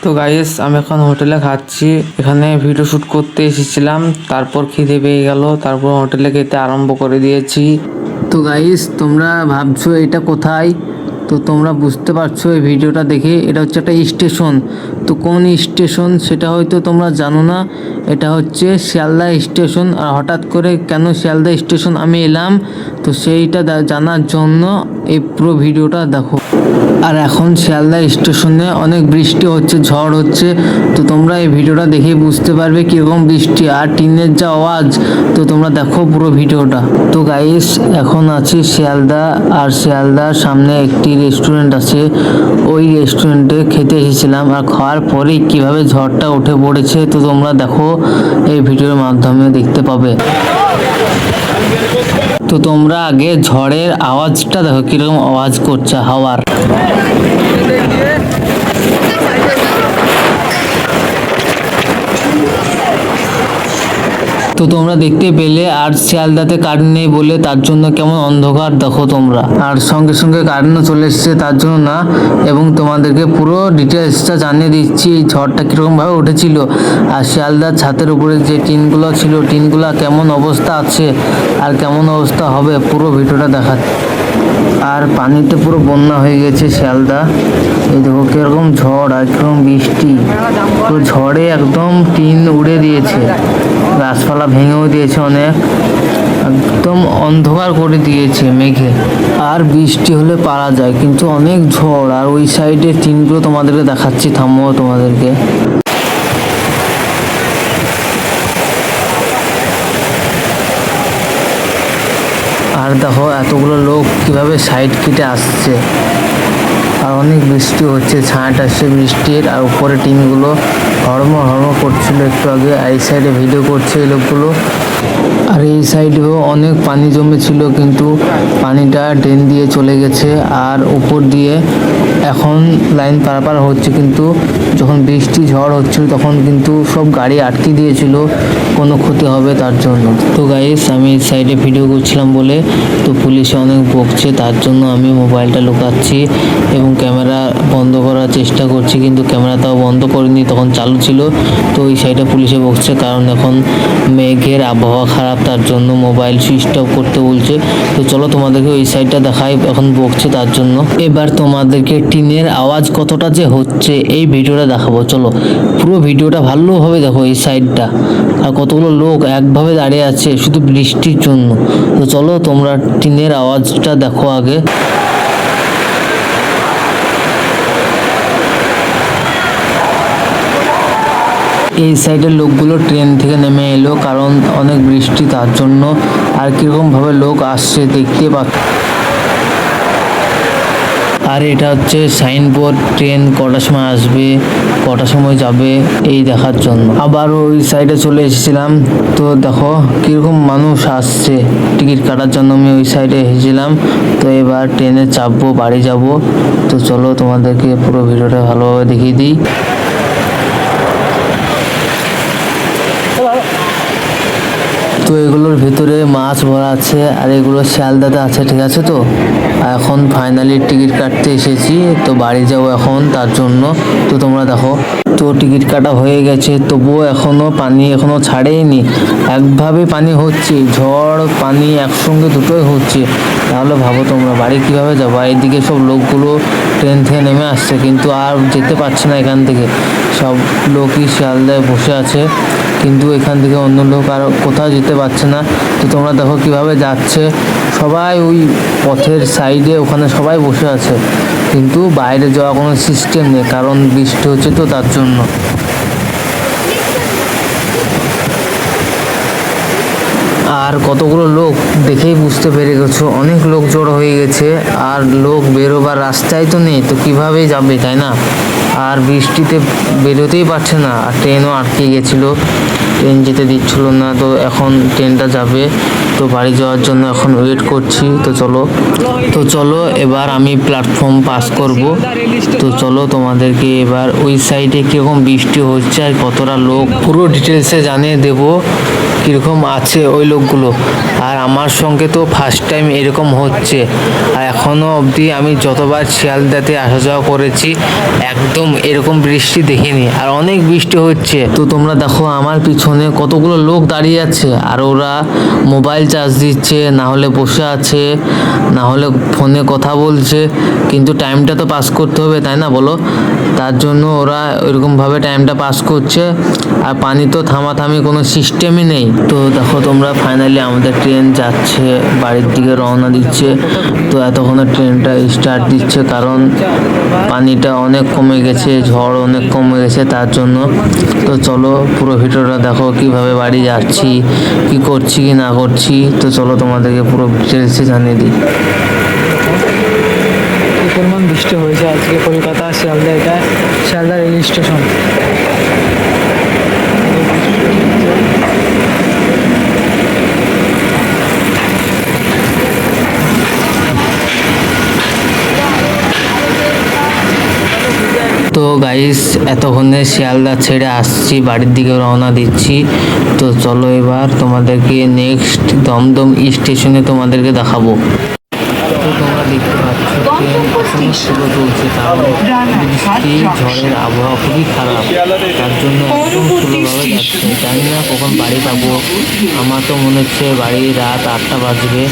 তো গাইস আমি এখন হোটেলে খাচ্ছি। এখানে ভিডিও শুট করতে এসেছিলাম, তারপর খিদে পেয়ে গেল, তারপর হোটেলে খেতে আরম্ভ করে দিয়েছি। তো গাইস তোমরা ভাবছো এটা কোথায়, তো তোমরা বুঝতে পারছো এই ভিডিওটা দেখে। এটা হচ্ছে একটা স্টেশন। তো কোন স্টেশন সেটা হয়তো তোমরা জানো না। এটা হচ্ছে শিয়ালদা স্টেশন। আর হঠাৎ করে কেন শিয়ালদা স্টেশন আমি এলাম, তো সেইটা জানার জন্য এই পুরো ভিডিওটা দেখো। আর এখন শিয়ালদা স্টেশনে অনেক বৃষ্টি হচ্ছে, ঝড় হচ্ছে। তো তোমরা এই ভিডিওটা দেখেই বুঝতে পারবে কীরকম বৃষ্টি আর টিনের যা আওয়াজ। তো তোমরা দেখো পুরো ভিডিওটা। তো গাইস এখন আছি শিয়ালদা, আর শিয়ালদার সামনে একটি রেস্টুরেন্ট আছে। ওই রেস্টুরেন্টে খেতে এসেছিলাম, আর খাওয়ার পরেই কীভাবে ঝড়টা উঠে পড়েছে তো তোমরা দেখো এই ভিডিওর মাধ্যমে দেখতে পাবে। তো তোমরা আগে ঝড়ের আওয়াজটা দেখো কিরকম আওয়াজ করছে হাওয়ার। তো তোমরা দেখতে পেলে, আর শিয়ালদাতে কারেন্ট নেই বলে তার জন্য কেমন অন্ধকার দেখো তোমরা। আর সঙ্গে সঙ্গে কারেন্টও চলে এসছে তার জন্য না, এবং তোমাদেরকে পুরো ডিটেলসটা জানিয়ে দিচ্ছি এই ঝড়টা কীরকমভাবে উঠেছিল। আর শিয়ালদার ছাদের উপরে যে টিনগুলো ছিল, টিনগুলো কেমন অবস্থা আছে আর কেমন অবস্থা হবে পুরো ভিডিওটা দেখা। আর পানিতে পুরো বন্যা হয়ে গেছে শিয়ালদা। এই দেখো কিরকম ঝড় আর কিরকম বৃষ্টি। তো ঝড়ে একদম টিন উড়ে দিয়েছে, গাছপালা ভেঙেও দিয়েছে অনেক, একদম অন্ধকার করে দিয়েছে মেঘে। আর বৃষ্টি হলে পারা যায়, কিন্তু অনেক ঝড়। আর ওই সাইডের টিনগুলো তোমাদেরকে দেখাচ্ছি, থামো তোমাদেরকে। আর দেখো এতগুলো লোক কিভাবে সাইড কেটে আসছে। আর অনেক বৃষ্টি হচ্ছে, ছায়াটা আসছে বৃষ্টির। আর উপরে টিনগুলো হড়মড় হড়মড় করছিল একটু আগে। আর এই সাইডে ভিডিও করছে এই লোকগুলো। আর এই সাইডেও অনেক পানি জমেছিল, কিন্তু পানিটা ড্রেন দিয়ে চলে গেছে। আর উপর দিয়ে এখন লাইন পারাপার হচ্ছে, কিন্তু যখন বৃষ্টি ঝড় হচ্ছিল তখন কিন্তু সব গাড়ি আটকে দিয়েছিল কোনো ক্ষতি হবে তার জন্য। তো গাইস আমি এই সাইডে ভিডিও করছিলাম বলে তো পুলিশে অনেক বকছে, তার জন্য আমি মোবাইলটা লুকাচ্ছি এবং ক্যামেরা বন্ধ করার চেষ্টা করছি, কিন্তু ক্যামেরাটাও বন্ধ করিনি, তখন চালু ছিল। তো ওই সাইডে পুলিশে বকছে, কারণ এখন মেঘের আবহাওয়া খারাপ, তার জন্য মোবাইল সুইচ অফ করতে বলছে। তো চলো তোমাদেরকে ওই সাইডটা দেখাই, এখন বকছে তার জন্য। এবার তোমাদেরকে টিনের আওয়াজ কতটা যে হচ্ছে এই ভিডিওটা দেখাবো। চলো পুরো ভিডিওটা ভালোভাবে দেখো এই সাইডটা। আর কতগুলো লোক একভাবে দাঁড়িয়ে আছে শুধু বৃষ্টির জন্য। তো চলো তোমরা টিনের আওয়াজটা দেখো আগে। এই সাইডের লোকগুলো ট্রেন থেকে নেমে এলো, কারণ অনেক বৃষ্টি তার জন্য। আর কীরকমভাবে লোক আসছে দেখতে পাচ্ছ। আর এটা হচ্ছে সাইনবোর্ড, ট্রেন কটার সময় আসবে, কটার সময় যাবে এই দেখার জন্য। আবার ওই সাইডে চলে এসেছিলাম, তো দেখো কীরকম মানুষ আসছে টিকিট কাটার জন্য। আমি ওই সাইডে এসেছিলাম, তো এবার ট্রেনে চাপবো, বাড়ি যাব। তো চলো তোমাদেরকে পুরো ভিডিওটা ভালোভাবে দেখিয়ে দিই। তো এগুলোর ভিতরে মাছ ভরা আছে, আর এগুলো শিয়ালদাতে আছে, ঠিক আছে। তো এখন ফাইনালি টিকিট কাটতে এসেছি, তো বাড়ি যাবো এখন তার জন্য। তো তোমরা দেখো, তো টিকিট কাটা হয়ে গেছে, তবুও এখনও পানি এখনও ছাড়েইনি, একভাবে পানি হচ্ছে, ঝড় পানি একসঙ্গে দুটোই হচ্ছে। তাহলে ভাবো তোমরা বাড়ি কীভাবে যাবো। এইদিকে সব লোকগুলো ট্রেন থেকে নেমে আসছে, কিন্তু আর যেতে পারছে না এখান থেকে। সব লোকই শিয়ালদায় বসে আছে, কিন্তু এখান থেকে অন্য লোক আর কোথাও যেতে পারছে না। তো তোমরা দেখো কিভাবে যাচ্ছে, সবাই ওই পথের সাইডে ওখানে সবাই বসে আছে, কিন্তু বাইরে যাওয়ার কোনো সিস্টেম নেই, কারণ বৃষ্টি হচ্ছে তো তার জন্য। আর কতগুলো লোক দেখেই বুঝতে পেরে গেছো, অনেক লোক জড়ো হয়ে গেছে। আর লোক বেরোবার রাস্তায় তো নেই, তো কিভাবে যাবে, তাই না? আর বৃষ্টিতে বেরোতেই পারছে না, আর ট্রেনও আটকে গেছিলো, ট্রেন যেতে দিচ্ছিল না। তো এখন ট্রেনটা যাবে, তো বাড়ি যাওয়ার জন্য এখন ওয়েট করছি। তো চলো এবার আমি প্ল্যাটফর্ম পাস করব। তো চলো তোমাদেরকে এবার ওই সাইডে কীরকম বৃষ্টি হচ্ছে আর কতটা লোক পুরো ডিটেলসে জানিয়ে দেবো। কীরকম আছে ওই লোকগুলো। আর আমার সঙ্গে তো ফার্স্ট টাইম এরকম হচ্ছে। আর এখনও অবধি আমি যতবার শিয়ালদাতে আসা যাওয়া করেছি একদম এরকম বৃষ্টি দেখিনি, আর অনেক বৃষ্টি হচ্ছে। তো তোমরা দেখো আমার পিছনে কতগুলো লোক দাঁড়িয়ে আছে, আর ওরা মোবাইল চার্জ দিচ্ছে, না হলে বসে আছে, না হলে ফোনে কথা বলছে। কিন্তু টাইমটা তো পাস করতে হবে, তাই না বলো? তার জন্য ওরা ওইরকমভাবে টাইমটা পাস করছে। আর পানি তো থামাথামি কোনো সিস্টেমই নেই। তো দেখো তোমরা, ফাইনালি আমাদের ট্রেন যাচ্ছে, বাড়ির দিকে রওনা দিচ্ছে। তো এতক্ষণে ট্রেনটা স্টার্ট দিচ্ছে, কারণ পানিটা অনেক কমে গেছে, ঝড় অনেক কমে গেছে তার জন্য। তো চলো পুরো ভিডিওটা দেখো, কিভাবে বাড়ি যাচ্ছি, কি করছি কি না করছি। তো চলো তোমাদেরকে পুরো ডিটেলসে জানিয়ে দিই। কি পরিমাণ বৃষ্টি হয়েছে আজকে কলকাতা শিয়ালদা, এটা শিয়ালদা রেল স্টেশন। তো গাইস, এতক্ষণে শিয়ালদা ছেড়ে আসছি, বাড়ির দিকে রওনা দিচ্ছি। তো চলো এবার তোমাদেরকে নেক্সট দমদম স্টেশনে তোমাদেরকে দেখাবো। তো তোমরা দেখতে পাচ্ছ ট্রেন এখনো স্লো চলছে, কারণ বৃষ্টি ঝড়ের আবহাওয়া খুবই খারাপ, তার জন্য একদম স্লোভাবে যাচ্ছে। জানি না কখন বাড়ি পাবো। আমার তো মনে হচ্ছে বাড়ি রাত 8টা বাজবে।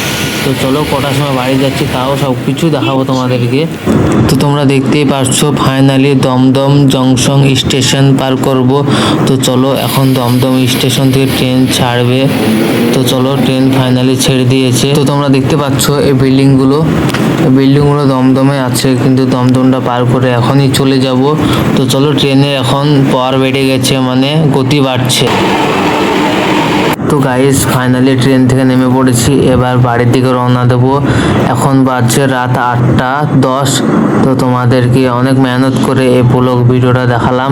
তো চলো কটার সময় বাড়ি যাচ্ছি তাও সব কিছু দেখাবো তোমাদেরকে। তো তোমরা দেখতেই পাচ্ছ ফাইনালি দমদম জংশন স্টেশন পার করব। তো চলো এখন দমদম স্টেশন থেকে ট্রেন ছাড়বে। তো চলো ট্রেন ফাইনালি ছেড়ে দিয়েছে। তো তোমরা দেখতে পাচ্ছ এই বিল্ডিংগুলো দমদমে আছে, কিন্তু দমদমটা পার করে এখনই চলে যাব। তো চলো, ট্রেনের এখন পাওয়ার বেড়ে গেছে, মানে গতি বাড়ছে। তো গাইস, ফাইনালি ট্রেন থেকে নেমে পড়েছি, এবার বাড়ির দিকে রওনা দেবো। এখন বাজছে রাত 8টা 10। তো তোমাদেরকে অনেক মেহনত করে এই ব্লগ ভিডিওটা দেখালাম।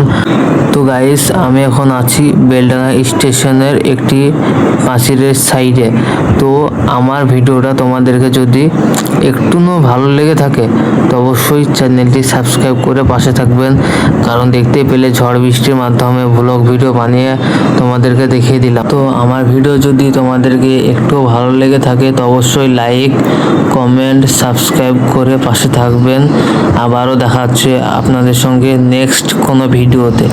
তো গাইস, আমি এখন আছি বেলডাঙ্গা স্টেশনের একটি পাঁচিলের সাইডে। তো আমার ভিডিওটা তোমাদেরকে যদি একটুও ভালো লেগে থাকে তো অবশ্যই চ্যানেলটি সাবস্ক্রাইব করে পাশে থাকবেন, কারণ দেখতেই পেলে ঝড় বৃষ্টির মাধ্যমে ব্লগ ভিডিও বানিয়ে তোমাদেরকে দেখিয়ে দিলাম। তো আমার ভিডিও যদি তোমাদেরকে একটু ভালো লেগে থাকে তো অবশ্যই লাইক, কমেন্ট, সাবস্ক্রাইব করে পাশে থাকবেন। আবারও দেখা হচ্ছে আপনাদের সঙ্গে নেক্সট কোনো ভিডিওতে।